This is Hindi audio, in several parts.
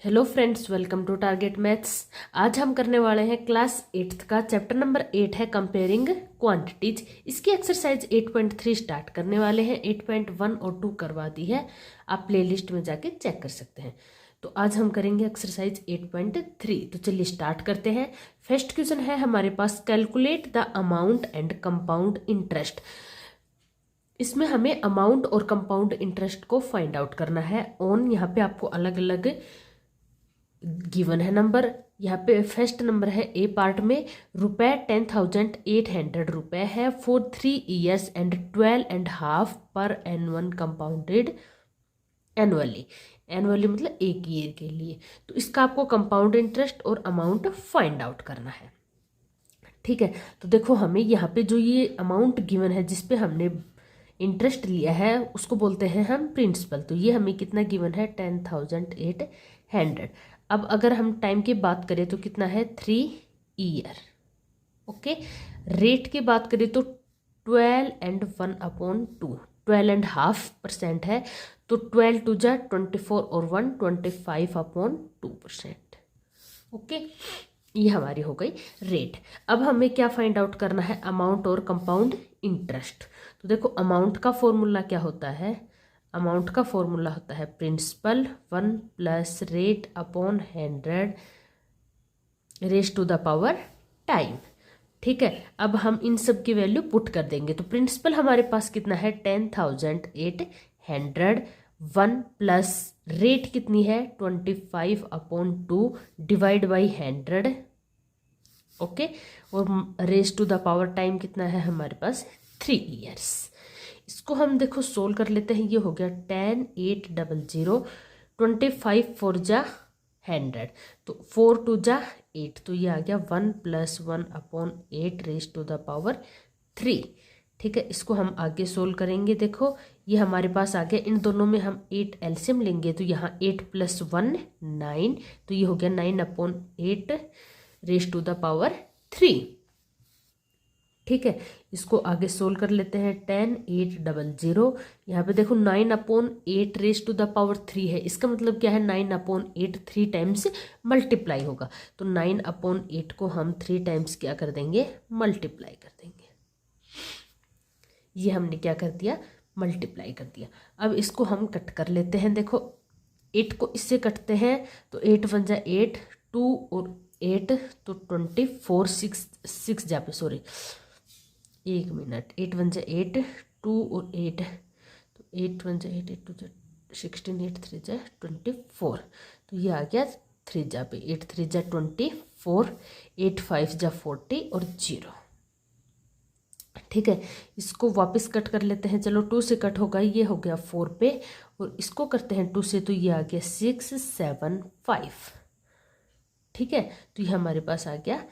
Hello friends, welcome to Target Maths. आज हम करने वाले हैं क्लास 8th का चैप्टर नंबर 8 है कंपेयरिंग क्वांटिटीज। इसकी एक्सरसाइज 8.3 स्टार्ट करने वाले हैं। 8.1 और 2 करवा दी है, आप प्लेलिस्ट में जाके चेक कर सकते हैं। तो आज हम करेंगे एक्सरसाइज 8.3। तो चलिए स्टार्ट करते हैं। फर्स्ट क्वेश्चन है हमारे पास, calculate the amount and compound interest. इसमें हमें अमाउंट और कंपाउंड इंटरेस्ट को फाइंड आउट करना है ऑन, यहाँ पे आपको अलग अलग गिवन है नंबर। यहाँ पे फर्स्ट नंबर है ए पार्ट में, रुपए 10,800 रुपए है फॉर 3 years एंड 12.5 पर एनुअल कंपाउंडेड एनुअली। एनुअली मतलब एक ईयर के लिए। तो इसका आपको कंपाउंड इंटरेस्ट और अमाउंट फाइंड आउट करना है। ठीक है, तो देखो हमें यहाँ पे जो ये अमाउंट गिवन है जिसपे हमने इंटरेस्ट लिया है उसको बोलते हैं हम प्रिंसिपल। तो ये हमें कितना गिवन है, 10,800। अब अगर हम टाइम की बात करें तो कितना है, 3 ईयर। ओके, रेट की बात करें तो 12/1/2, 12.5% है। तो 12 टू जा 24 और 1 25/2%। ओके, ये हमारी हो गई रेट। अब हमें क्या फाइंड आउट करना है, अमाउंट और कंपाउंड इंटरेस्ट। तो देखो अमाउंट का फॉर्मूला क्या होता है, अमाउंट का फॉर्मूला होता है principal 1 plus rate upon 100 raise to the power time. ठीक है, अब हम इन सब की वैल्यू पुट कर देंगे। तो प्रिंसिपल हमारे पास कितना है, 10,800। 1 प्लस रेट कितनी है, 25/2 डिवाइड बाई 100। ओके, और raise to the power time कितना है हमारे पास, 3 ईयर्स। इसको हम देखो सोल्व कर लेते हैं। ये हो गया 10,800, 25 4 जा 100, तो 4 2 जा 8, तो ये आ गया 1 + 1/8 रेज टू द पावर 3। ठीक है, इसको हम आगे सोल्व करेंगे। देखो ये हमारे पास आ गया, इन दोनों में हम 8 एलसीएम लेंगे तो यहाँ 8 + 1 9, तो ये हो गया 9/8 रेज टू द पावर 3। ठीक है, इसको आगे सोल्व कर लेते हैं। 10,800, यहाँ पे देखो 9/8 रेज टू द पावर 3 है। इसका मतलब क्या है, 9/8 3 टाइम्स मल्टीप्लाई होगा। तो 9/8 को हम 3 टाइम्स क्या कर देंगे, मल्टीप्लाई कर देंगे। ये हमने क्या कर दिया, मल्टीप्लाई कर दिया। अब इसको हम कट कर लेते हैं। देखो 8 को इससे कटते हैं तो 8 1 जा 8, 2 और 8 तो 24, 6 जा पे, सॉरी 1 मिनट, 8 1 जा 8, 2 और 8, तो 8 1 जा 8, 8 2 जा 16, 8 3 जा 24, तो ये आ गया 3 जा पे, 8 3 जा 24, 8 5 जा 40 और 0। ठीक है, इसको वापस कट कर लेते हैं। चलो 2 से कट होगा, ये हो गया 4 पे, और इसको करते हैं 2 से, तो ये आ गया 6 7 5। ठीक है, तो ये हमारे पास आ गया।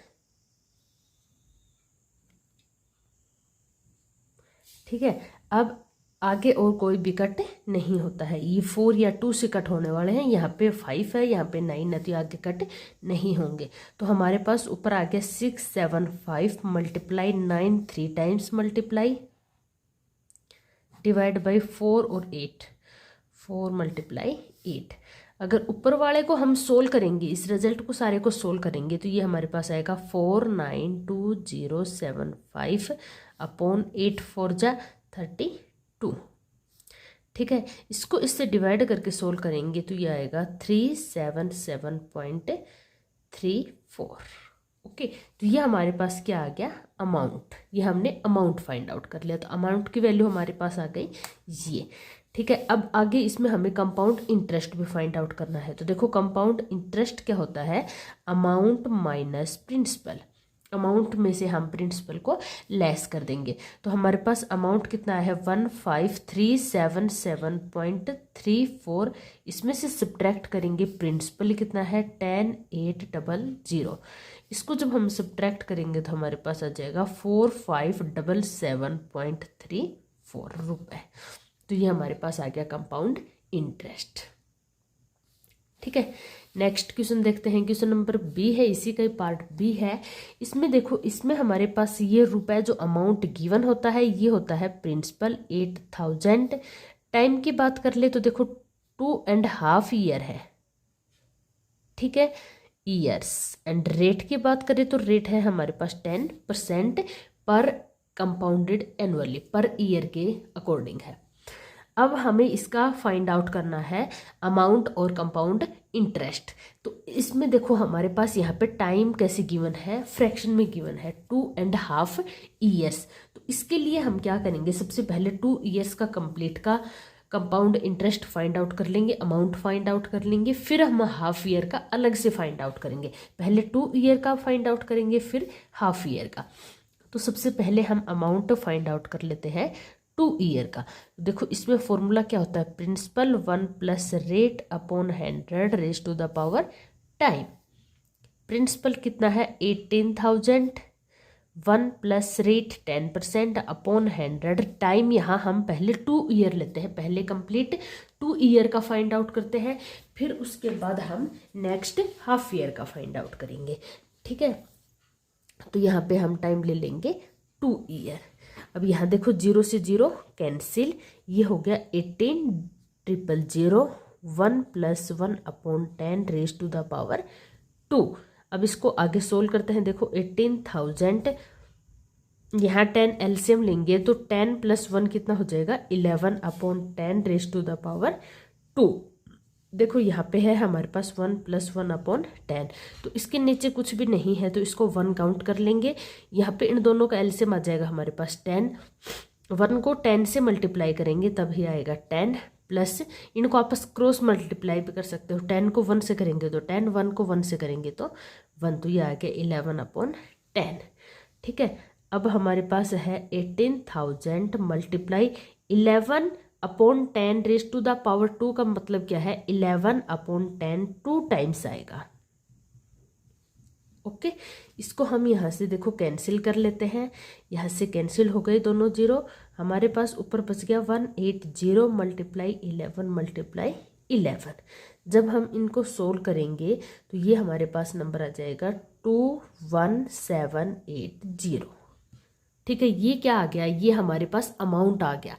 ठीक है, अब आगे और कोई भी कट नहीं होता है। ये 4 या 2 से कट होने वाले हैं। यहाँ पे 5 है, यहाँ पे 9 है, तो आगे कट नहीं होंगे। तो हमारे पास ऊपर आ गया 6 7 5 multiply 9 3 times multiply divide by 4 और 8, 4 × 8। अगर ऊपर वाले को हम सोल्व करेंगे, इस रिजल्ट को सारे को सोल्व करेंगे, तो ये हमारे पास आएगा 492,075 अपॉन 8 4 जा 32। ठीक है, इसको इससे डिवाइड करके सोल्व करेंगे तो ये आएगा 377.34। ओके, तो ये हमारे पास क्या आ गया, अमाउंट। ये हमने अमाउंट फाइंड आउट कर लिया। तो अमाउंट की वैल्यू हमारे पास आ गई ये। ठीक है, अब आगे इसमें हमें कंपाउंड इंटरेस्ट भी फाइंड आउट करना है। तो देखो कंपाउंड इंटरेस्ट क्या होता है, अमाउंट माइनस प्रिंसिपल। अमाउंट में से हम प्रिंसिपल को लेस कर देंगे। तो हमारे पास अमाउंट कितना है, 15,377.34। इसमें से सब्ट्रैक्ट करेंगे प्रिंसिपल कितना है, 10,800। इसको जब हम सब्ट्रैक्ट करेंगे तो हमारे पास आ जाएगा 4,577.34 रुपए। तो ये हमारे पास आ गया कंपाउंड इंटरेस्ट। ठीक है, नेक्स्ट क्वेश्चन देखते हैं। क्वेश्चन नंबर बी है, इसी का ही पार्ट बी है। इसमें देखो, इसमें हमारे पास ये रुपए जो अमाउंट गिवन होता है ये होता है प्रिंसिपल 8,000। टाइम की बात कर ले तो देखो 2.5 ईयर है। ठीक है, ईयर्स। एंड रेट की बात करें तो रेट है हमारे पास 10% पर कंपाउंडेड एनुअली, पर ईयर के अकॉर्डिंग है। अब हमें इसका फाइंड आउट करना है अमाउंट और कंपाउंड इंटरेस्ट। तो इसमें देखो हमारे पास यहाँ पे टाइम कैसे गिवन है, फ्रैक्शन में गिवन है 2.5 ईयर्स। तो इसके लिए हम क्या करेंगे, सबसे पहले 2 ईयर्स का कंप्लीट का कंपाउंड इंटरेस्ट फाइंड आउट कर लेंगे, अमाउंट फाइंड आउट कर लेंगे, फिर हम हाफ ईयर का अलग से फाइंड आउट करेंगे। पहले 2 ईयर का फाइंड आउट करेंगे, फिर हाफ ईयर का। तो सबसे पहले हम अमाउंट फाइंड आउट कर लेते हैं 2 ईयर का। देखो इसमें फॉर्मूला क्या होता है, principal 1 plus rate upon 100 raise to the power time. Principal कितना है 18,000, 1 प्लस रेट 10% अपॉन 100, टाइम यहाँ हम पहले 2 ईयर लेते हैं, पहले कंप्लीट 2 ईयर का फाइंड आउट करते हैं, फिर उसके बाद हम नेक्स्ट हाफ ईयर का फाइंड आउट करेंगे। ठीक है, तो यहाँ पे हम टाइम ले लेंगे 2 ईयर। अब यहाँ देखो 0 से 0 कैंसिल, ये हो गया 18,000, 1 plus 1 upon 10 raise to the power 2। अब इसको आगे सोल्व करते हैं। देखो 18,000, यहाँ 10 एलसीएम लेंगे तो 10 प्लस 1 कितना हो जाएगा 11 upon 10 raise to the power 2। देखो यहाँ पे है हमारे पास 1 प्लस 1 अपॉन 10, तो इसके नीचे कुछ भी नहीं है तो इसको 1 काउंट कर लेंगे। यहाँ पे इन दोनों का एलसीएम आ जाएगा हमारे पास 10, 1 को 10 से मल्टीप्लाई करेंगे तभी आएगा 10, प्लस इनको आपस क्रॉस मल्टीप्लाई भी कर सकते हो, 10 को 1 से करेंगे तो 10, 1 को 1 से करेंगे तो 1, तो ये आ गया 11 अपॉन 10। ठीक है, अब हमारे पास है 18,000 multiply 11 upon 10 raise to the power 2 का मतलब क्या है 11 अपॉन 10 2 टाइम्स आएगा। ओके, इसको हम यहाँ से देखो कैंसिल कर लेते हैं, यहाँ से कैंसिल हो गए दोनों जीरो, हमारे पास ऊपर बच गया 180 मल्टीप्लाई 11 मल्टीप्लाई 11। जब हम इनको सोल्व करेंगे तो ये हमारे पास नंबर आ जाएगा 21780। ठीक है, ये क्या आ गया, ये हमारे पास अमाउंट आ गया।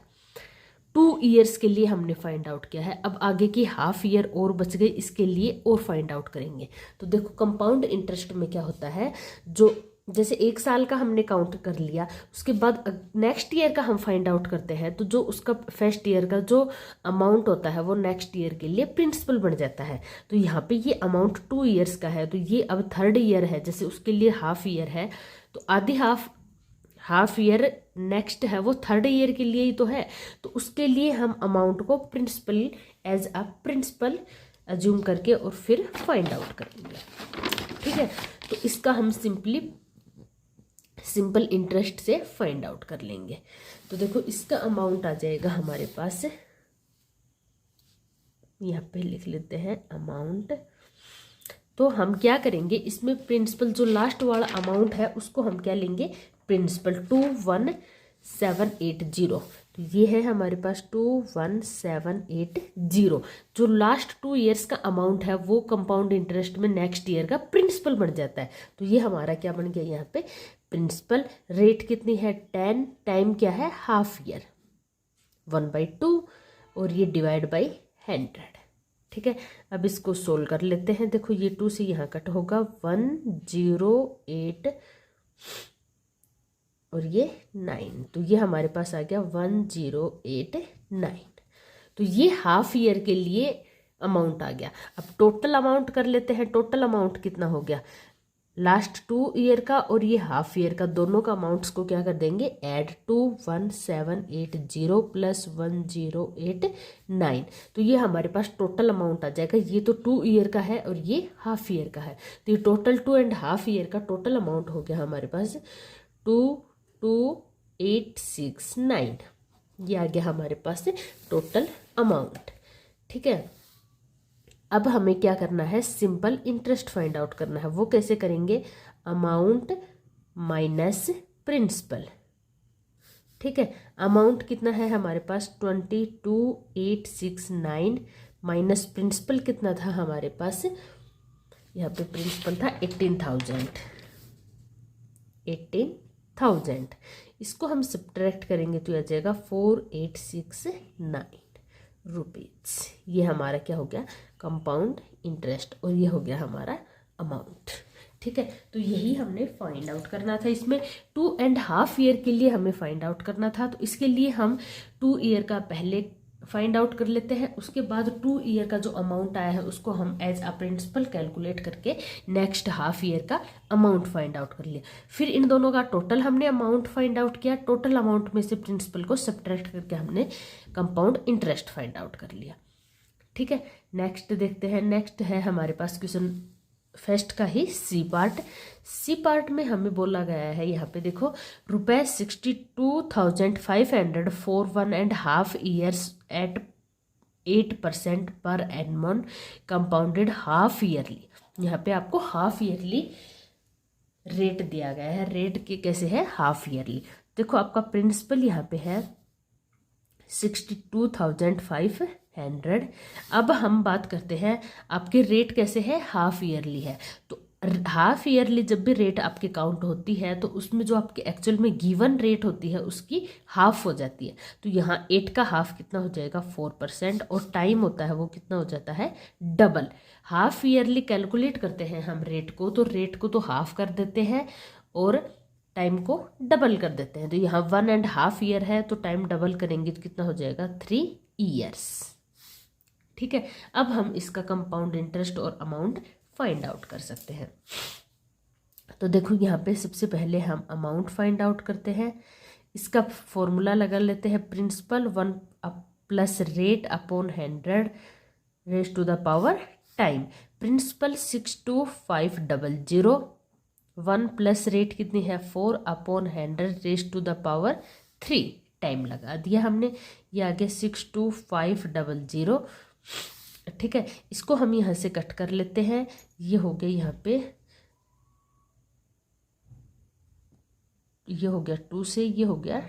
2 ईयर्स के लिए हमने फाइंड आउट किया है। अब आगे की हाफ ईयर और बच गई, इसके लिए और फाइंड आउट करेंगे। तो देखो कंपाउंड इंटरेस्ट में क्या होता है, जो जैसे 1 साल का हमने काउंट कर लिया, उसके बाद नेक्स्ट ईयर का हम फाइंड आउट करते हैं, तो जो उसका फर्स्ट ईयर का जो अमाउंट होता है वो नेक्स्ट ईयर के लिए प्रिंसिपल बन जाता है। तो यहाँ पे ये अमाउंट 2 ईयर्स का है, तो ये अब 3rd ईयर है, जैसे उसके लिए हाफ ईयर है, तो आधी हाफ ईयर नेक्स्ट है वो 3rd ईयर के लिए ही तो है, तो उसके लिए हम अमाउंट को principal as a principal assume करके और फिर फाइंड आउट करेंगे। ठीक है, तो इसका हम सिंपल इंटरेस्ट से फाइंड आउट कर लेंगे। तो देखो इसका अमाउंट आ जाएगा हमारे पास, यहाँ पे लिख लेते हैं अमाउंट। तो हम क्या करेंगे, इसमें प्रिंसिपल जो लास्ट वाला अमाउंट है उसको हम क्या लेंगे, प्रिंसिपल 21780। तो ये है हमारे पास 21780। जो लास्ट 2 ईयर्स का अमाउंट है वो कंपाउंड इंटरेस्ट में नेक्स्ट ईयर का प्रिंसिपल बन जाता है। तो ये हमारा क्या बन गया यहाँ पे प्रिंसिपल। रेट कितनी है 10, टाइम क्या है हाफ ईयर 1/2, और ये डिवाइड बाई 100। ठीक है, अब इसको सोल्व कर लेते हैं। देखो ये 2 से यहाँ कट होगा 108 और ये 9, तो ये हमारे पास आ गया 1089। तो ये हाफ ईयर के लिए अमाउंट आ गया। अब टोटल अमाउंट कर लेते हैं। टोटल अमाउंट कितना हो गया, लास्ट 2 ईयर का और ये हाफ ईयर का, दोनों का अमाउंट्स को क्या कर देंगे ऐड, 21780 प्लस 1089। तो ये हमारे पास टोटल अमाउंट आ जाएगा। ये तो 2 ईयर का है और ये हाफ ईयर का है, तो ये टोटल 2.5 ईयर का टोटल अमाउंट हो गया हमारे पास 22869। ये आ गया हमारे पास टोटल अमाउंट। ठीक है, अब हमें क्या करना है, सिंपल इंटरेस्ट फाइंड आउट करना है। वो कैसे करेंगे, अमाउंट माइनस प्रिंसिपल। ठीक है, अमाउंट कितना है हमारे पास 22869 माइनस प्रिंसिपल कितना था हमारे पास, यहाँ पे प्रिंसिपल था 18,000। इसको हम सब्ट्रैक्ट करेंगे तो आ जाएगा 4869। रुपीज। ये हमारा क्या हो गया, कंपाउंड इंटरेस्ट, और ये हो गया हमारा अमाउंट। ठीक है, तो यही हमने फाइंड आउट करना था। इसमें 2.5 ईयर के लिए हमें फाइंड आउट करना था, तो इसके लिए हम 2 ईयर का पहले फाइंड आउट कर लेते हैं, उसके बाद 2 ईयर का जो अमाउंट आया है उसको हम एज अ प्रिंसिपल कैलकुलेट करके नेक्स्ट हाफ ईयर का अमाउंट फाइंड आउट कर लिया। फिर इन दोनों का टोटल हमने अमाउंट फाइंड आउट किया, टोटल अमाउंट में से प्रिंसिपल को सब्ट्रैक्ट करके हमने कंपाउंड इंटरेस्ट फाइंड आउट कर लिया। ठीक है, नेक्स्ट देखते हैं। नेक्स्ट है हमारे पास क्वेश्चन फर्स्ट का ही सी पार्ट। सी पार्ट में हमें बोला गया है, यहाँ पे देखो, ₹62,500 फॉर 1.5 ईयर्स एट 8% पर एनमन कंपाउंडेड हाफ ईयरली। यहाँ पे आपको हाफ ईयरली रेट दिया गया है। रेट के कैसे है, हाफ ईयरली। देखो आपका प्रिंसिपल यहाँ पे है 62,500। अब हम बात करते हैं आपके रेट कैसे है, हाफ ईयरली है। तो हाफ ईयरली जब भी रेट आपके काउंट होती है तो उसमें जो आपके एक्चुअल में गिवन रेट होती है उसकी हाफ हो जाती है। तो यहाँ 8 का हाफ कितना हो जाएगा, 4%, और टाइम होता है वो कितना हो जाता है, डबल। हाफ ईयरली कैलकुलेट करते हैं हम रेट को, तो रेट को तो हाफ कर देते हैं और टाइम को डबल कर देते हैं। तो यहाँ 1.5 ईयर है तो टाइम डबल करेंगे तो कितना हो जाएगा, 3 ईयर्स। ठीक है, अब हम इसका कंपाउंड इंटरेस्ट और अमाउंट फाइंड आउट कर सकते हैं। तो देखो यहाँ पे सबसे पहले हम अमाउंट फाइंड आउट करते हैं। इसका फॉर्मूला लगा लेते हैं, principal 1 plus rate upon 100 raise to the power time. Principal 62,500, 1 plus rate कितनी है, 4 upon 100 raise to the power 3, time लगा दिया हमने। ये आगे 62,500। ठीक है, इसको हम यहाँ से कट कर लेते हैं। ये हो गया यहाँ पे, ये हो गया 2 से, ये हो गया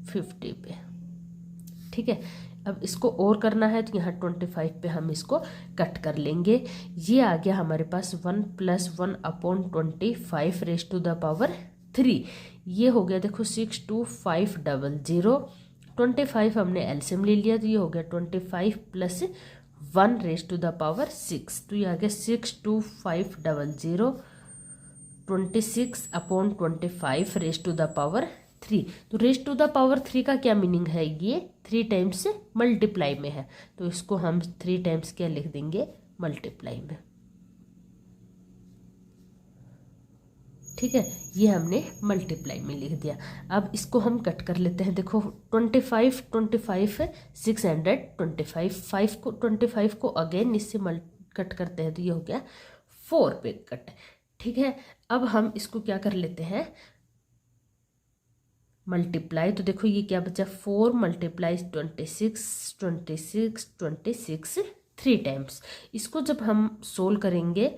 50 पे। ठीक है, अब इसको और करना है तो यहाँ 25 पे हम इसको कट कर लेंगे। ये आ गया हमारे पास 1 plus 1 upon 25 raise to the power 3। ये हो गया देखो 62,500। 25 हमने एलसीएम ले लिया तो ये हो गया 25 plus 1 raise to the power 6। तो ये आ गया 62,500, 26 upon 25 raise to the power 3। तो रेज टू द पावर 3 का क्या मीनिंग है, ये 3 टाइम्स मल्टीप्लाई में है, तो इसको हम 3 टाइम्स क्या लिख देंगे, मल्टीप्लाई में। ठीक है, ये हमने मल्टीप्लाई में लिख दिया। अब इसको हम कट कर लेते हैं। देखो 25 625, 25 को अगेन इससे कट करते हैं तो ये हो गया 4 पे कट। ठीक है, अब हम इसको क्या कर लेते हैं, मल्टीप्लाई। तो देखो ये क्या बचा, 4 मल्टीप्लाई 26, 26, 26 3 टाइम्स। इसको जब हम सोल्व करेंगे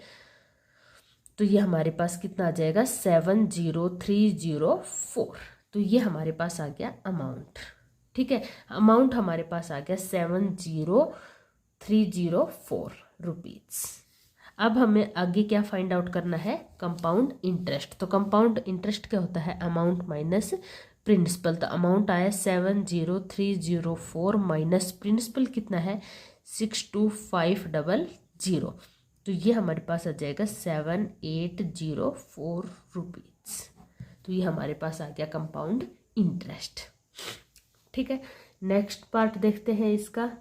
तो ये हमारे पास कितना आ जाएगा, 70304। तो ये हमारे पास आ गया अमाउंट। ठीक है, अमाउंट हमारे पास आ गया 70304 रुपीज। अब हमें आगे क्या फाइंड आउट करना है, कंपाउंड इंटरेस्ट। तो कंपाउंड इंटरेस्ट क्या होता है, अमाउंट माइनस प्रिंसिपल। तो अमाउंट आया 70304 माइनस प्रिंसिपल कितना है 62,500। तो ये हमारे पास आ जाएगा 7,804 रुपीज। तो ये हमारे पास आ गया कंपाउंड इंटरेस्ट। ठीक है, नेक्स्ट पार्ट देखते हैं इसका।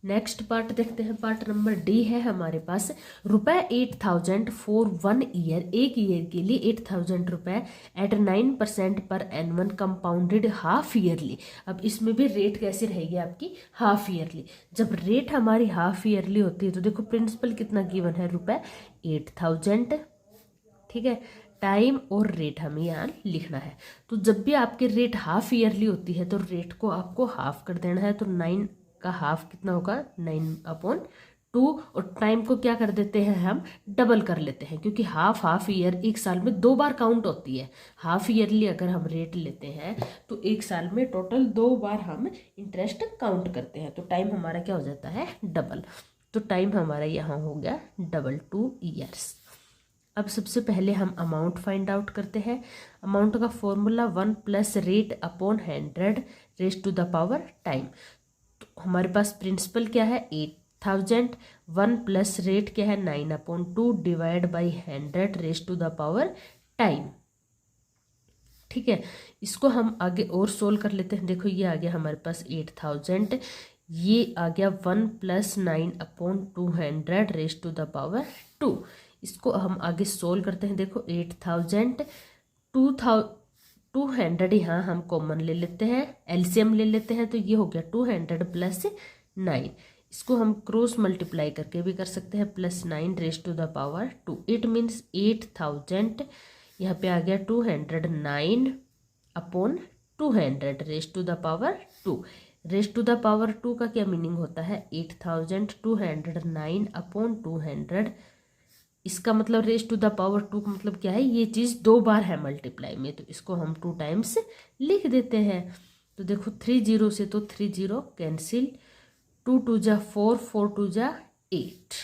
नेक्स्ट पार्ट देखते हैं, पार्ट नंबर डी है हमारे पास। ₹8,000 फॉर 1 ईयर, 1 ईयर के लिए 8,000 रुपये एट 9% पर एनमन कंपाउंडेड हाफ ईयरली। अब इसमें भी रेट कैसे रहेगी आपकी, हाफ ईयरली। जब रेट हमारी हाफ ईयरली होती है तो देखो प्रिंसिपल कितना गिवन है, ₹8,000। ठीक है, टाइम और रेट हमें यहाँ लिखना है। तो जब भी आपके रेट हाफ ईयरली होती है तो रेट को आपको हाफ कर देना है। तो 9 का हाफ कितना होगा, 9/2। और टाइम को क्या कर देते हैं, हम डबल कर लेते हैं, क्योंकि हाफ ईयर एक साल में 2 बार काउंट होती है। हाफ ईयरली अगर हम रेट लेते हैं तो एक साल में टोटल 2 बार हम इंटरेस्ट काउंट करते हैं। तो टाइम हमारा क्या हो जाता है, डबल। तो टाइम हमारा यहाँ हो गया 2 ईयर्स। अब सबसे पहले हम अमाउंट फाइंड आउट करते हैं। अमाउंट का formula 1 plus rate upon 100 raise to the power time. तो हमारे पास प्रिंसिपल क्या है 8000, 1 प्लस रेट क्या है 9/2 divide by 100 raise to the power time. ठीक है, इसको हम आगे और सोल्व कर लेते हैं। देखो ये आ गया हमारे पास 8000, ये आ गया 1 plus 9/200 raise to the power 2। इसको हम आगे सोल्व करते हैं। देखो 8000, 200 यहाँ हम कॉमन ले लेते हैं, एलसीएम ले लेते हैं, तो ये हो गया 200 प्लस 9। इसको हम क्रॉस मल्टीप्लाई करके भी कर सकते हैं, plus 9 raise to the power 2। It means 8000, यहाँ पे आ गया 209/200 raise to the power 2। Raise to the power 2 का क्या मीनिंग होता है 8000, 209/200। इसका मतलब रेज टू द पावर 2 का मतलब क्या है, ये चीज़ 2 बार है मल्टीप्लाई में, तो इसको हम 2 टाइम्स लिख देते हैं। तो देखो 3 0 से तो 3 0 कैंसिल, 2 2 जा 4, 4 2 जा 8।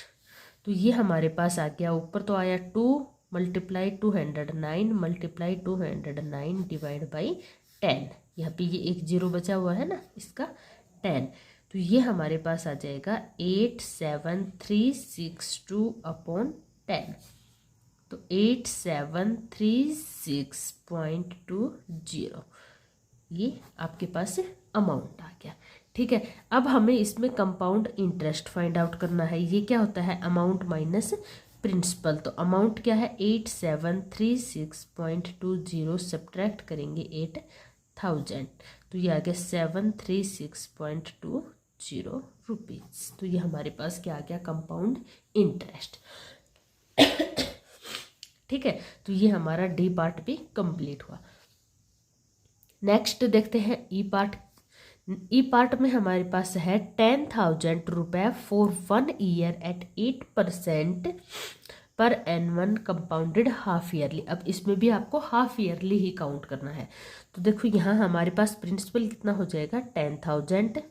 तो ये हमारे पास आ गया, ऊपर तो आया 2 मल्टीप्लाई 209 मल्टीप्लाई 209 डिवाइड बाई 10। यहाँ पे ये एक 0 बचा हुआ है ना, इसका 10। तो ये हमारे पास आ जाएगा 87362/10। तो 8736.20 ये आपके पास अमाउंट आ गया। ठीक है, अब हमें इसमें कंपाउंड इंटरेस्ट फाइंड आउट करना है। ये क्या होता है अमाउंट माइनस प्रिंसिपल। तो अमाउंट क्या है 8736.20, सब्ट्रैक्ट करेंगे 8000, तो ये आ गया 736.20 रुपीज़। तो ये हमारे पास क्या आ गया कंपाउंड इंटरेस्ट। ठीक है, तो ये हमारा डी पार्ट भी कंप्लीट हुआ। नेक्स्ट देखते हैं ई पार्ट। ई पार्ट में हमारे पास है 10,000 रुपये फॉर 1 ईयर एट 8% पर एनुअल कंपाउंडेड हाफ ईयरली। अब इसमें भी आपको हाफ ईयरली ही काउंट करना है। तो देखो यहाँ हमारे पास प्रिंसिपल कितना हो जाएगा 10,000।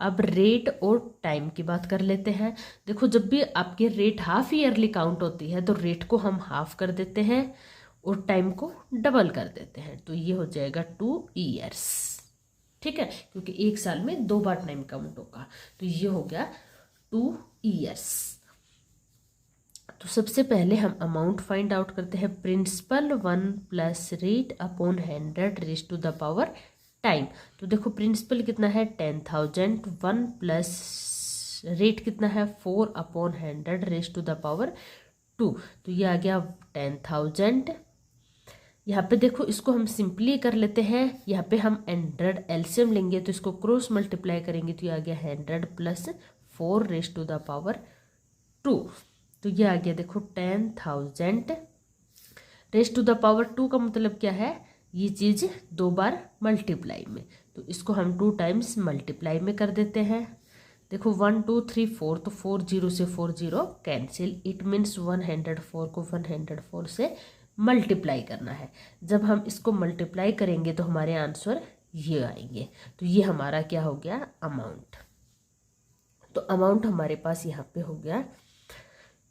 अब रेट और टाइम की बात कर लेते हैं। देखो जब भी आपके रेट हाफ ईयरली काउंट होती है तो रेट को हम हाफ कर देते हैं और टाइम को डबल कर देते हैं, तो ये हो जाएगा 2 ईयर्स। ठीक है, क्योंकि एक साल में 2 बार टाइम काउंट होगा, तो ये हो गया 2 ईयर्स। तो सबसे पहले हम अमाउंट फाइंड आउट करते हैं। Principal 1 plus rate upon 100 raise to the power time. तो देखो प्रिंसिपल कितना है 10,000, 1 प्लस रेट कितना है 4/100 रेज टू द पावर 2। तो ये आ गया 10,000। यहाँ पे देखो इसको हम सिंपली कर लेते हैं, यहाँ पे हम 100 एलसीएम लेंगे तो इसको क्रॉस मल्टीप्लाई करेंगे, तो ये आ गया 100 plus 4 raise to the power 2। तो ये आ गया देखो 10,000 रेज टू द पावर 2 का मतलब क्या है, ये चीज़ 2 बार मल्टीप्लाई में, तो इसको हम 2 टाइम्स मल्टीप्लाई में कर देते हैं। देखो 1 2 3 4, तो 4 0 से 4 0 कैंसिल। इट मीन्स 104 को 104 से मल्टीप्लाई करना है। जब हम इसको मल्टीप्लाई करेंगे तो हमारे आंसर ये आएंगे। तो ये हमारा क्या हो गया अमाउंट। तो अमाउंट हमारे पास यहाँ पे हो गया,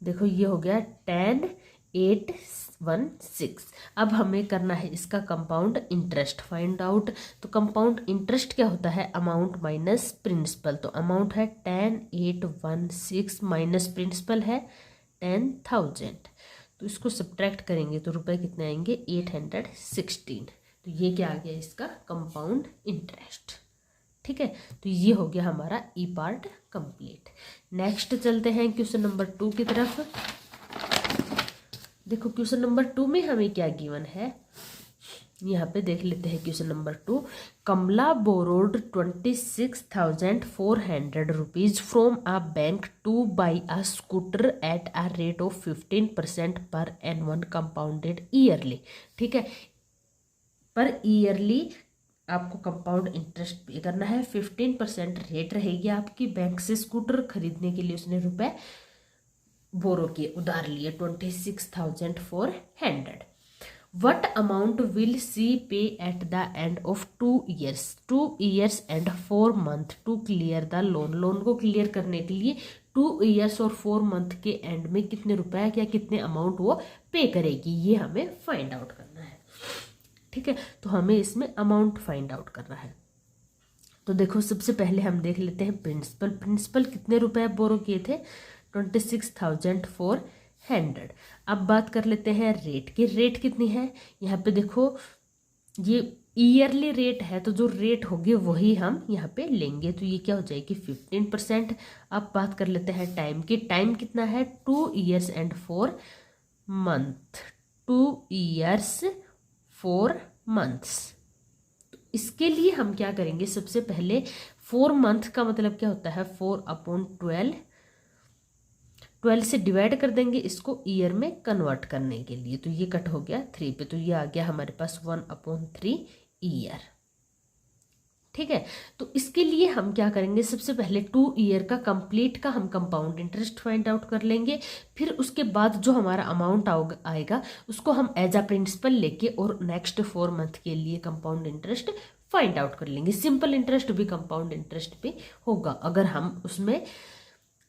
देखो ये हो गया 10,816। अब हमें करना है इसका कंपाउंड इंटरेस्ट फाइंड आउट। तो कंपाउंड इंटरेस्ट क्या होता है अमाउंट माइनस प्रिंसिपल। तो अमाउंट है 10,816 माइनस प्रिंसिपल है 10,000, तो इसको सब्ट्रैक्ट करेंगे तो रुपए कितने आएंगे 816। तो ये क्या आ गया इसका कंपाउंड इंटरेस्ट। ठीक है, तो ये हो गया हमारा ई पार्ट कंप्लीट। नेक्स्ट चलते हैं क्वेश्चन नंबर 2 की तरफ। देखो क्वेश्चन नंबर 2 में हमें क्या गिवन है, यहाँ पे देख लेते हैं question number 2। Kamala borrowed 26,400 rupees from a bank to buy a scooter at a rate of 15% per annual compounded yearly. ठीक है, पर ईयरली आपको कंपाउंड इंटरेस्ट पे करना है। 15% रेट रहेगी आपकी। बैंक से स्कूटर खरीदने के लिए उसने रुपए बोरो किए, उधार लिए 26,400। What amount will she pay at the end of 2 years? 2 years and 4 months to clear the loan. Loan को क्लियर करने के लिए 2 ईयर्स और 4 मंथ के एंड में कितने रुपए या कितने अमाउंट वो पे करेगी, ये हमें फाइंड आउट करना है। ठीक है, तो हमें इसमें अमाउंट फाइंड आउट करना है। तो देखो सबसे पहले हम देख लेते हैं प्रिंसिपल। प्रिंसिपल कितने रुपए बोरो किए थे, 26,400। अब बात कर लेते हैं रेट की। रेट कितनी है, यहाँ पे देखो ये ईयरली रेट है, तो जो रेट होगी वही हम यहाँ पे लेंगे, तो ये क्या हो जाएगी 15%। अब बात कर लेते हैं टाइम की। टाइम कितना है, 2 years and 4 month, 2 years 4 months. तो इसके लिए हम क्या करेंगे, सबसे पहले 4 मंथ का मतलब क्या होता है, 4/12, 12 से डिवाइड कर देंगे इसको ईयर में कन्वर्ट करने के लिए, तो ये कट हो गया 3 पे, तो ये आ गया हमारे पास 1/3 ईयर। ठीक है, तो इसके लिए हम क्या करेंगे, सबसे पहले 2 ईयर का कंप्लीट का हम कंपाउंड इंटरेस्ट फाइंड आउट कर लेंगे। फिर उसके बाद जो हमारा अमाउंट आएगा उसको हम एज अ प्रिंसिपल लेके और नेक्स्ट 4 मंथ के लिए कंपाउंड इंटरेस्ट फाइंड आउट कर लेंगे। सिंपल इंटरेस्ट भी कंपाउंड इंटरेस्ट भी होगा, अगर हम उसमें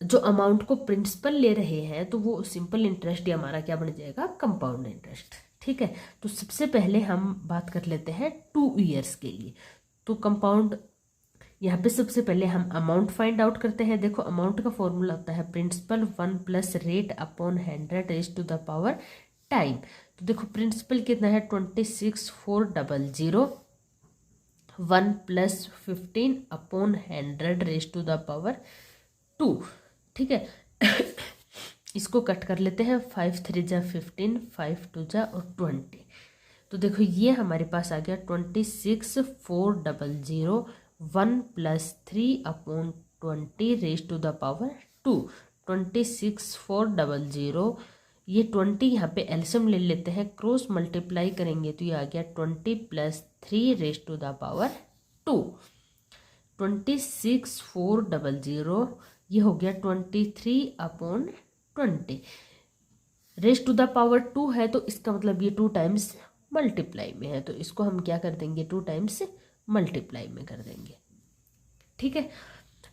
जो अमाउंट को प्रिंसिपल ले रहे हैं तो वो सिंपल इंटरेस्ट ही हमारा क्या बन जाएगा, कंपाउंड इंटरेस्ट। ठीक है, तो सबसे पहले हम बात कर लेते हैं 2 ईयर्स के लिए। तो कंपाउंड यहाँ पे सबसे पहले हम अमाउंट फाइंड आउट करते हैं। देखो अमाउंट का फॉर्मूला होता है principal 1 plus rate upon 100 raise to the power time. तो देखो प्रिंसिपल कितना है, 26,400, 1 plus 15 upon 100 raise to the power 2। ठीक है, इसको कट कर लेते हैं, 5 3 जा 15, 5 2 जा और 20। तो देखो ये हमारे पास आ गया 26,400, 1 plus 3/20 raise to the power 2। 26,400, ये 20 यहाँ पे एलसीएम ले लेते हैं, क्रॉस मल्टीप्लाई करेंगे तो ये आ गया 20 plus 3 raise to the power 2। 26,400 ये हो गया 23/20 रेज़ टू द पावर 2 है, तो इसका मतलब ये 2 टाइम्स मल्टीप्लाई में है, तो इसको हम क्या कर देंगे, 2 टाइम्स मल्टीप्लाई में कर देंगे। ठीक है,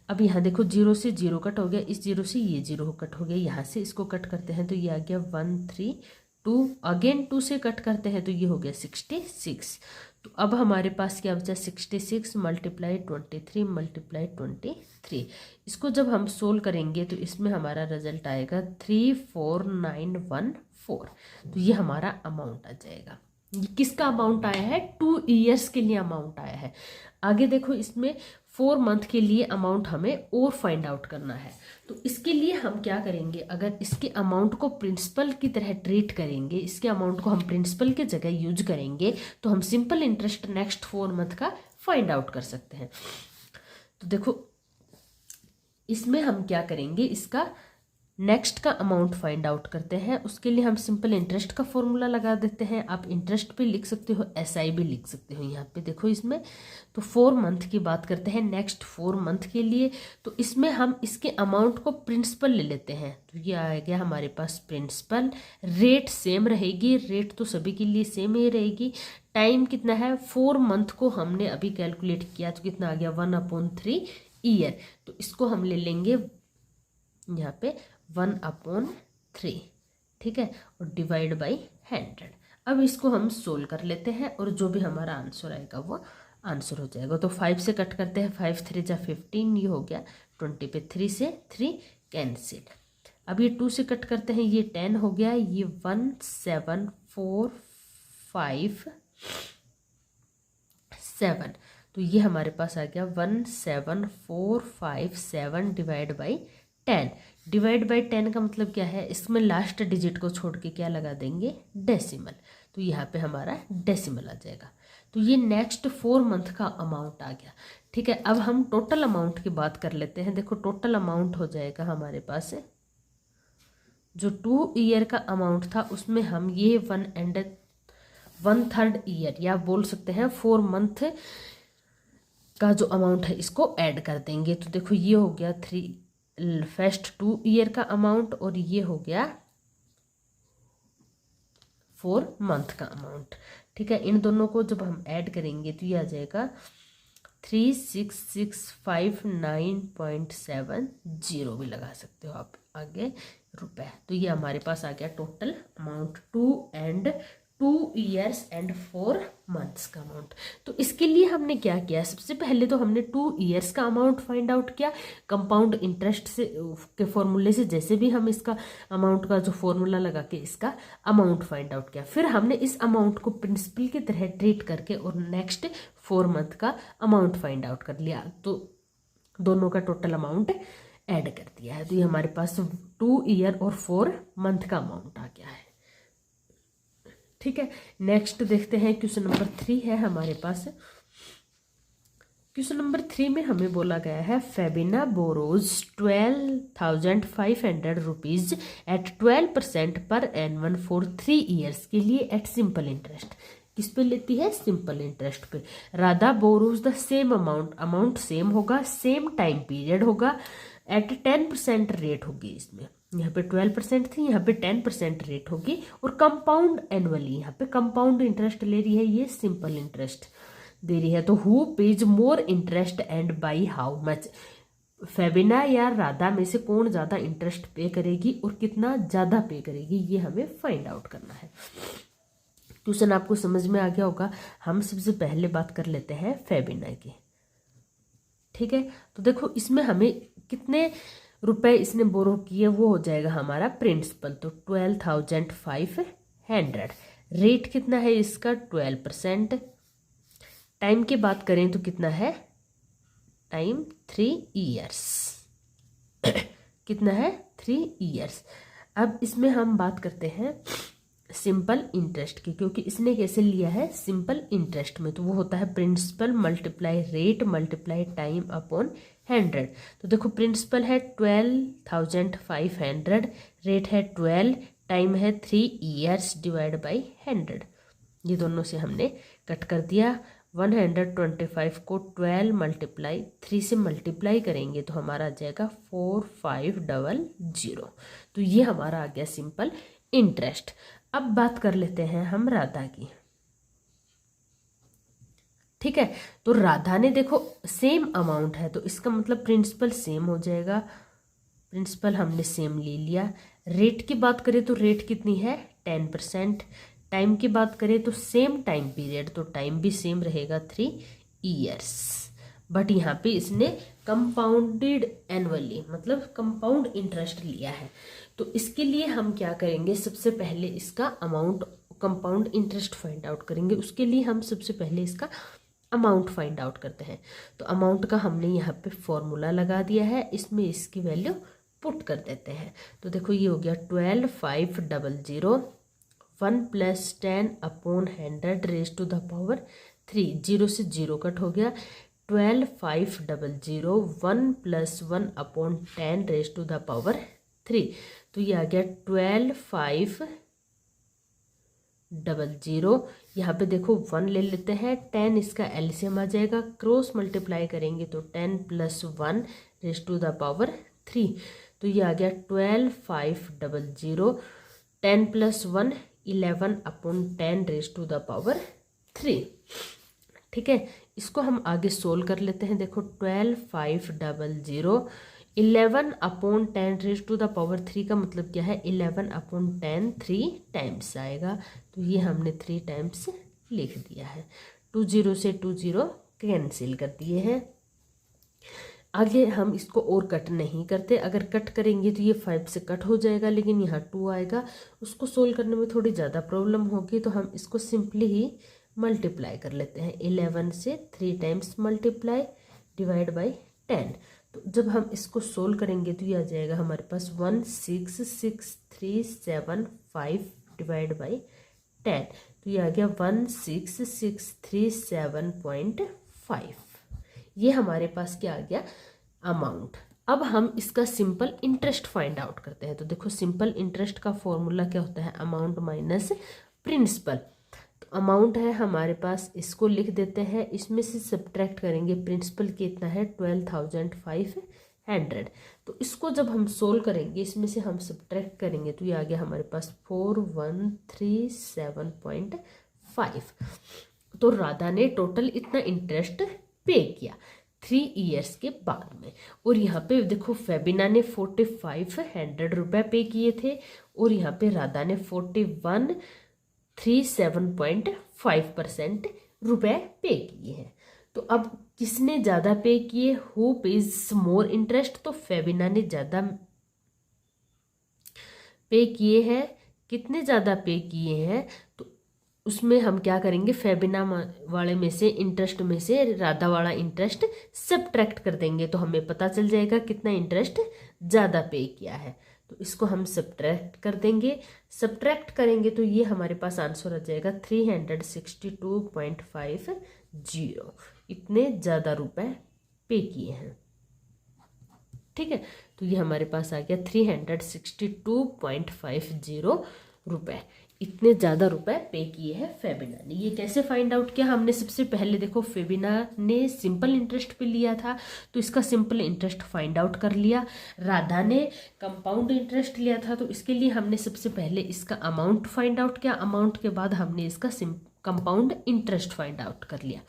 अब यहाँ देखो 0 से 0 कट हो गया, इस 0 से ये 0 कट हो गया, यहाँ से इसको कट करते हैं तो ये आ गया 132, अगेन 2 से कट करते हैं तो ये हो गया 66। तो अब हमारे पास क्या बचा, 66 मल्टीप्लाई 23 मल्टीप्लाई 23। इसको जब हम सोल्व करेंगे तो इसमें हमारा रिजल्ट आएगा 34914। तो ये हमारा अमाउंट आ जाएगा। ये किसका अमाउंट आया है, 2 ईयर्स के लिए अमाउंट आया है। आगे देखो इसमें 4 मंथ के लिए अमाउंट हमें और फाइंड आउट करना है। तो इसके लिए हम क्या करेंगे, अगर इसके अमाउंट को प्रिंसिपल की तरह ट्रीट करेंगे, इसके अमाउंट को हम प्रिंसिपल की जगह यूज करेंगे, तो हम सिंपल इंटरेस्ट नेक्स्ट 4 मंथ का फाइंड आउट कर सकते हैं। तो देखो इसमें हम क्या करेंगे, इसका नेक्स्ट का अमाउंट फाइंड आउट करते हैं। उसके लिए हम सिंपल इंटरेस्ट का फॉर्मूला लगा देते हैं। आप इंटरेस्ट भी लिख सकते हो, एसआई भी लिख सकते हो। यहाँ पे देखो इसमें तो 4 मंथ की बात करते हैं, नेक्स्ट 4 मंथ के लिए, तो इसमें हम इसके अमाउंट को प्रिंसिपल ले लेते हैं। तो ये आ गया हमारे पास प्रिंसिपल, रेट सेम रहेगी, रेट तो सभी के लिए सेम ही रहेगी। टाइम कितना है, 4 मंथ को हमने अभी कैलकुलेट किया तो कितना आ गया 1/3 ईयर। तो इसको हम ले लेंगे यहाँ पे 1/3। ठीक है, और डिवाइड बाई 100। अब इसको हम सोल्व कर लेते हैं और जो भी हमारा आंसर आएगा वो आंसर हो जाएगा। तो 5 से कट करते हैं, 5 3 जा 15, ये हो गया 20 पे 3 से 3 कैंसिल। अब ये 2 से कट करते हैं, ये 10 हो गया, ये 17457। तो ये हमारे पास आ गया 17457 डिवाइड बाई 10। डिवाइड बाई 10 का मतलब क्या है, इसमें लास्ट डिजिट को छोड़ के क्या लगा देंगे, डेसिमल। तो यहाँ पे हमारा डेसिमल आ जाएगा। तो ये नेक्स्ट 4 मंथ का अमाउंट आ गया। ठीक है, अब हम टोटल अमाउंट की बात कर लेते हैं। देखो टोटल अमाउंट हो जाएगा हमारे पास, जो 2 ईयर का अमाउंट था उसमें हम ये 1/3 ईयर या बोल सकते हैं 4 मंथ का जो अमाउंट है इसको ऐड कर देंगे। तो देखो ये हो गया फर्स्ट 2 ईयर का अमाउंट और ये हो गया 4 मंथ का अमाउंट। ठीक है, इन दोनों को जब हम ऐड करेंगे तो ये आ जाएगा 3665.70 भी लगा सकते हो आप आगे रुपए। तो ये हमारे पास आ गया total amount 2 years and 4 months का अमाउंट। तो इसके लिए हमने क्या किया, सबसे पहले तो हमने 2 ईयर्स का अमाउंट फाइंड आउट किया कंपाउंड इंटरेस्ट से के फॉर्मूले से, जैसे भी हम इसका अमाउंट का जो फॉर्मूला लगा के इसका अमाउंट फाइंड आउट किया। फिर हमने इस अमाउंट को प्रिंसिपल की तरह ट्रीट करके और नेक्स्ट 4 मंथ का अमाउंट फाइंड आउट कर लिया, तो दोनों का टोटल अमाउंट ऐड कर दिया है। तो ये हमारे पास 2 ईयर और 4 मंथ का अमाउंट आ गया है। ठीक है, नेक्स्ट देखते हैं क्वेश्चन नंबर 3 है हमारे पास। क्वेश्चन नंबर 3 में हमें बोला गया है फेबिना बोरोज 12,500 रुपीज एट 12% पर एनवन फॉर 3 ईयर्स के लिए एट सिंपल इंटरेस्ट। किस पे लेती है, सिंपल इंटरेस्ट पे। Radha borrows the same amount, amount same होगा, सेम टाइम पीरियड होगा, एट 10% रेट होगी। इसमें यहाँ पे 12% थी, यहाँ पे 10% रेट होगी, और कंपाउंड एनुअली, यहाँ पे कंपाउंड इंटरेस्ट ले रही है, ये सिंपल इंटरेस्ट दे रही है। तो who page more interest and by how much, Febina या राधा में से कौन ज्यादा इंटरेस्ट पे करेगी और कितना ज्यादा पे करेगी, ये हमें फाइंड आउट करना है। क्वेश्चन आपको समझ में आ गया होगा। हम सबसे पहले बात कर लेते हैं फेबिना की। ठीक है, तो देखो इसमें हमें कितने रुपए इसने बोरो किए, वो हो जाएगा हमारा प्रिंसिपल, तो 12,500। रेट कितना है इसका, 12%। टाइम की बात करें तो कितना है, टाइम 3 ईयर्स कितना है, 3 ईयर्स। अब इसमें हम बात करते हैं सिंपल इंटरेस्ट की, क्योंकि इसने कैसे लिया है, सिंपल इंटरेस्ट में, तो वो होता है principal multiply rate multiply time upon 100। तो देखो प्रिंसिपल है 12,500, रेट है 12, टाइम है 3 ईयर्स डिवाइड बाई 100। ये दोनों से हमने कट कर दिया। 125 को 12 मल्टीप्लाई 3 से मल्टीप्लाई करेंगे तो हमारा आ जाएगा 4500। तो ये हमारा आ गया सिंपल इंटरेस्ट। अब बात कर लेते हैं हम राधा की। ठीक है, तो राधा ने देखो सेम अमाउंट है, तो इसका मतलब प्रिंसिपल सेम हो जाएगा। प्रिंसिपल हमने सेम ले लिया। रेट की बात करें तो रेट कितनी है, 10%। टाइम की बात करें तो सेम टाइम पीरियड, तो टाइम भी सेम रहेगा 3 ईयर्स। बट यहाँ पे इसने कंपाउंडेड एनुअली, मतलब कंपाउंड इंटरेस्ट लिया है। तो इसके लिए हम क्या करेंगे, सबसे पहले इसका amount, compound interest find out करेंगे। उसके लिए हम सबसे पहले इसका अमाउंट फाइंड आउट करते हैं। तो अमाउंट का हमने यहाँ पे फॉर्मूला लगा दिया है, इसमें इसकी वैल्यू पुट कर देते हैं। तो देखो ये हो गया 12,500, 1 + 10 upon 100 raise to the power 3, 0 से 0 कट हो गया। 12,500, 1 + 1 upon 10 raise to the power 3, तो ये आ गया 12,500। यहाँ पे देखो 1 ले लेते हैं, 10 इसका एलसीएम आ जाएगा, क्रॉस मल्टीप्लाई करेंगे तो 10 + 1 रेज़ टू द पावर 3, तो ये आ गया 12,500, 10 + 1 11 upon 10 raise to the power 3। ठीक है, इसको हम आगे सोल्व कर लेते हैं। देखो 12,500, 11 upon 10 raise to the power 3 का मतलब क्या है, 11 अपॉन 10 3 टाइम्स आएगा, तो ये हमने 3 टाइम्स लिख दिया है। 2 0 से 2 0 कैंसिल कर दिए हैं। आगे हम इसको और कट नहीं करते, अगर कट करेंगे तो ये 5 से कट हो जाएगा, लेकिन यहाँ 2 आएगा, उसको सोल्व करने में थोड़ी ज़्यादा प्रॉब्लम होगी, तो हम इसको सिंपली ही मल्टीप्लाई कर लेते हैं। 11 से 3 टाइम्स मल्टीप्लाई डिवाइड बाई 10, तो जब हम इसको सोल्व करेंगे तो ये आ जाएगा हमारे पास 166375 डिवाइड बाई 10, तो ये आ गया 166375। ये हमारे पास क्या आ गया, अमाउंट। अब हम इसका सिंपल इंटरेस्ट फाइंड आउट करते हैं। तो देखो सिंपल इंटरेस्ट का फॉर्मूला क्या होता है, अमाउंट माइनस प्रिंसिपल। तो अमाउंट है हमारे पास, इसको लिख देते हैं, इसमें से सब्ट्रैक्ट करेंगे प्रिंसिपल कितना है 12,500। तो इसको जब हम सोल्व करेंगे, इसमें से हम सब्ट्रैक्ट करेंगे तो ये आ गया हमारे पास 4137.5। तो राधा ने टोटल इतना इंटरेस्ट पे किया 3 ईयर्स के बाद में। और यहाँ पे देखो फेबिना ने 4500 रुपये पे किए थे और यहाँ पे राधा ने 4137.5% रुपये पे किए हैं। तो अब किसने ज़्यादा पे किए, हु पेज मोर इंटरेस्ट, तो फेबिना ने ज़्यादा पे किए हैं। कितने ज़्यादा पे किए हैं तो उसमें हम क्या करेंगे, फेबिना वाले में से इंटरेस्ट में से राधा वाला इंटरेस्ट सब्ट्रैक्ट कर देंगे तो हमें पता चल जाएगा कितना इंटरेस्ट ज़्यादा पे किया है। तो इसको हम सब्ट्रैक्ट कर देंगे, सब्ट्रैक्ट करेंगे तो ये हमारे पास आंसर आ जाएगा 362.50, इतने ज़्यादा रुपए पे किए हैं। ठीक है, तो ये हमारे पास आ गया 362.50 रुपये, इतने ज़्यादा रुपए पे किए हैं फेबिना ने। ये कैसे फाइंड आउट किया हमने, सबसे पहले देखो फेबिना ने सिंपल इंटरेस्ट पे लिया था तो इसका सिंपल इंटरेस्ट फाइंड आउट कर लिया। राधा ने कंपाउंड इंटरेस्ट लिया था तो इसके लिए हमने सबसे पहले इसका अमाउंट फाइंड आउट किया, अमाउंट के बाद हमने इसका कंपाउंड इंटरेस्ट फाइंड आउट कर लिया।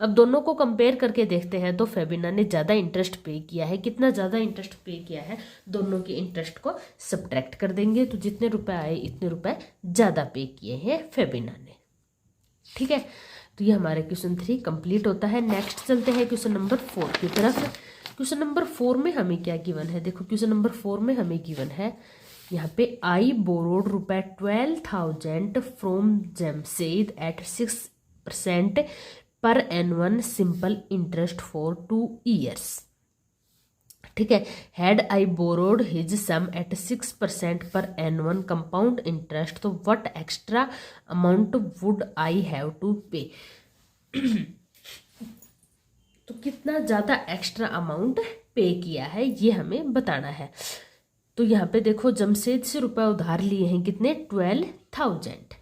अब दोनों को कंपेयर करके देखते हैं तो फेबिना ने ज़्यादा इंटरेस्ट पे किया है। कितना ज़्यादा इंटरेस्ट पे किया है, दोनों के इंटरेस्ट को सब्ट्रैक्ट कर देंगे तो जितने रुपए आए इतने रुपए ज़्यादा पे किए हैं फेबिना ने। ठीक है, तो ये हमारे क्वेश्चन 3 कंप्लीट होता है। नेक्स्ट चलते हैं क्वेश्चन नंबर 4 की तरफ। क्वेश्चन नंबर 4 में हमें क्या गिवन है, देखो क्वेश्चन नंबर 4 में हमें गिवन है यहाँ पे आई बोरोड रुपए 12,000 from Jamshed at 6% per annual simple interest for 2 years. ठीक है, had I borrowed his sum at 6% per annual compound interest, तो what extra amount would I have to pay. तो कितना ज़्यादा एक्स्ट्रा अमाउंट पे किया है ये हमें बताना है। तो यहाँ पे देखो जमशेद से रुपए उधार लिए हैं कितने, 12,000।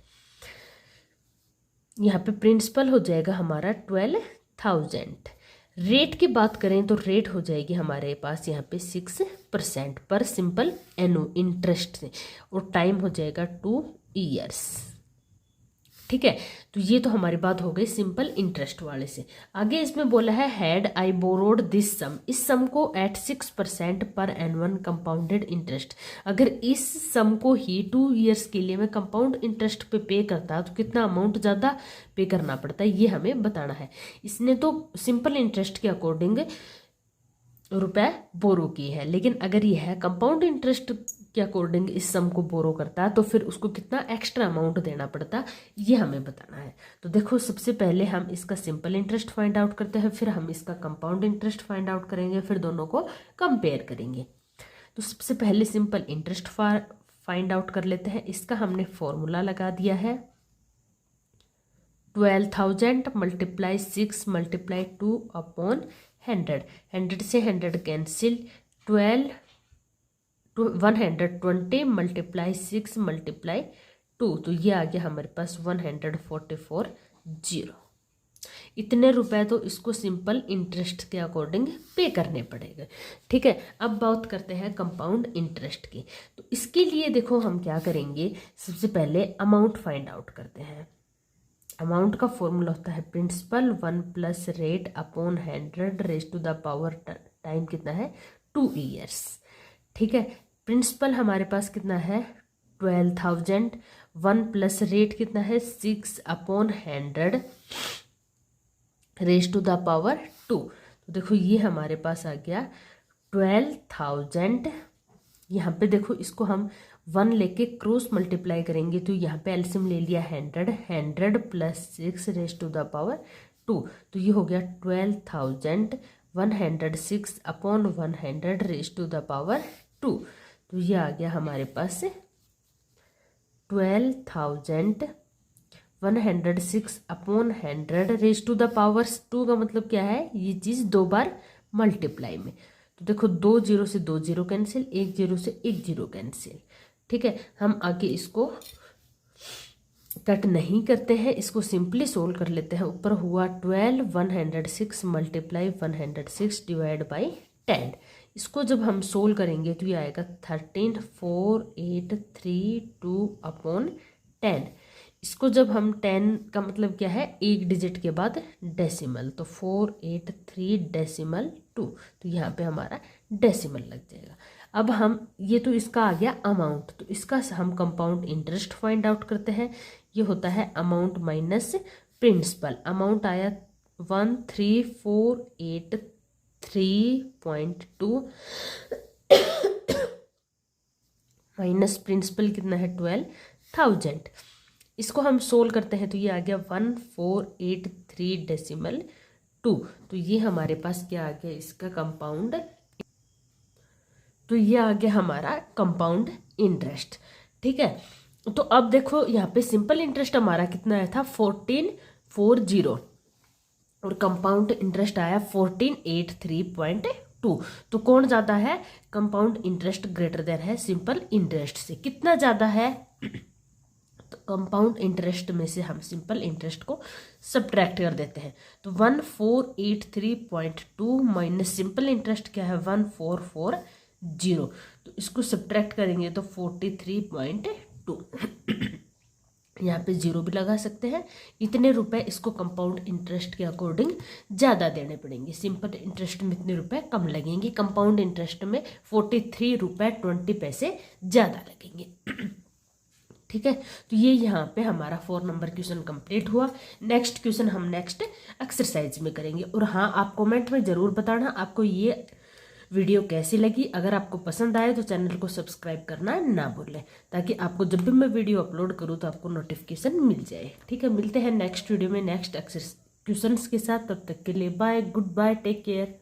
यहाँ पे प्रिंसिपल हो जाएगा हमारा 12,000। रेट की बात करें तो रेट हो जाएगी हमारे पास यहाँ पे 6% पर सिंपल इंटरेस्ट से, और टाइम हो जाएगा 2 ईयर्स। ठीक है, तो ये तो हमारी बात हो गई सिंपल इंटरेस्ट वाले से। आगे इसमें बोला है हैड आई बोरोड दिस सम, इस सम को eight 6% per annual compounded interest, अगर इस सम को ही 2 ईयर्स के लिए मैं कंपाउंड इंटरेस्ट पे करता तो कितना अमाउंट ज़्यादा पे करना पड़ता है ये हमें बताना है। इसने तो सिंपल इंटरेस्ट के अकॉर्डिंग रुपए बोरो किए हैं, लेकिन अगर यह है कंपाउंड इंटरेस्ट के अकॉर्डिंग इस सम को बोरो करता है तो फिर उसको कितना एक्स्ट्रा अमाउंट देना पड़ता ये हमें बताना है। तो देखो सबसे पहले हम इसका सिंपल इंटरेस्ट फाइंड आउट करते हैं, फिर हम इसका कंपाउंड इंटरेस्ट फाइंड आउट करेंगे, फिर दोनों को कंपेयर करेंगे। तो सबसे पहले सिंपल इंटरेस्ट फाइंड आउट कर लेते हैं। इसका हमने फॉर्मूला लगा दिया है 12,000 मल्टीप्लाई 6 मल्टीप्लाई 2 अपॉन 100, 100 से 100 कैंसिल, 120 मल्टीप्लाई 6 मल्टीप्लाई 2, तो ये आ गया हमारे पास 144 इतने रुपए तो इसको सिंपल इंटरेस्ट के अकॉर्डिंग पे करने पड़ेंगे। ठीक है, अब बात करते हैं कंपाउंड इंटरेस्ट की। तो इसके लिए देखो हम क्या करेंगे, सबसे पहले अमाउंट फाइंड आउट करते हैं। अमाउंट का फॉर्मूला होता है principal 1 plus rate upon 100 raise to the power time कितना है 2 ईयर्स। ठीक है, प्रिंसिपल हमारे पास कितना है 12,000, 1 प्लस रेट कितना है 6 upon 100 raise to the power 2। तो देखो ये हमारे पास आ गया 12,000। यहाँ पे देखो इसको हम 1 लेके क्रॉस मल्टीप्लाई करेंगे तो यहाँ पे एलसीएम ले लिया 100 plus 6 raise to the power 2, तो ये हो गया 12,106 upon 100 raise to the power 2। तो ये आ गया हमारे पास 12,106 upon 100 raise to the power 2 का मतलब क्या है, ये चीज़ 2 बार मल्टीप्लाई में। तो देखो 2 0 से 2 0 कैंसिल, 1 0 से 1 0 कैंसिल। ठीक है, हम आगे इसको कट नहीं करते हैं, इसको सिंपली सोल्व कर लेते हैं। ऊपर हुआ 12,106 मल्टीप्लाई 106 डिवाइड बाई 10। इसको जब हम सोल्व करेंगे तो ये आएगा 13,4,832 अपॉन 10। इसको जब हम 10 का मतलब क्या है, एक डिजिट के बाद डेसिमल, तो 483.2, तो यहाँ पे हमारा डेसिमल लग जाएगा। अब हम ये तो इसका आ गया अमाउंट, तो इसका हम कंपाउंड इंटरेस्ट फाइंड आउट करते हैं। ये होता है अमाउंट माइनस प्रिंसिपल। अमाउंट आया 13483.2 माइनस प्रिंसिपल कितना है 12,000। इसको हम सोल्व करते हैं तो ये आ गया 1483.2। तो ये हमारे पास क्या आ गया, इसका कंपाउंड, तो ये आ गया हमारा कंपाउंड इंटरेस्ट। ठीक है, तो अब देखो यहाँ पे सिंपल इंटरेस्ट हमारा कितना आया था 1440 और कंपाउंड इंटरेस्ट आया 1483.2। तो कौन ज़्यादा है, कंपाउंड इंटरेस्ट ग्रेटर देन है सिंपल इंटरेस्ट से। कितना ज़्यादा है, तो कंपाउंड इंटरेस्ट में से हम सिंपल इंटरेस्ट को सब्ट्रैक्ट कर देते हैं। तो 1483.2 माइनस सिंपल इंटरेस्ट क्या है 1440, तो इसको सब्ट्रैक्ट करेंगे तो 43.2। यहाँ पे जीरो भी लगा सकते हैं। इतने रुपए इसको कंपाउंड इंटरेस्ट के अकॉर्डिंग ज़्यादा देने पड़ेंगे, सिंपल इंटरेस्ट में इतने रुपए कम लगेंगे, कंपाउंड इंटरेस्ट में 43 रुपये 20 पैसे ज़्यादा लगेंगे। ठीक है, तो ये यहाँ पे हमारा 4 नंबर क्वेश्चन कंप्लीट हुआ। नेक्स्ट क्वेश्चन हम नेक्स्ट एक्सरसाइज में करेंगे। और हाँ, आप कमेंट में ज़रूर बताना आपको ये वीडियो कैसी लगी। अगर आपको पसंद आए तो चैनल को सब्सक्राइब करना ना भूलें, ताकि आपको जब भी मैं वीडियो अपलोड करूँ तो आपको नोटिफिकेशन मिल जाए। ठीक है, मिलते हैं नेक्स्ट वीडियो में नेक्स्ट क्वेश्चंस के साथ। तब तक के लिए bye, good bye, take care.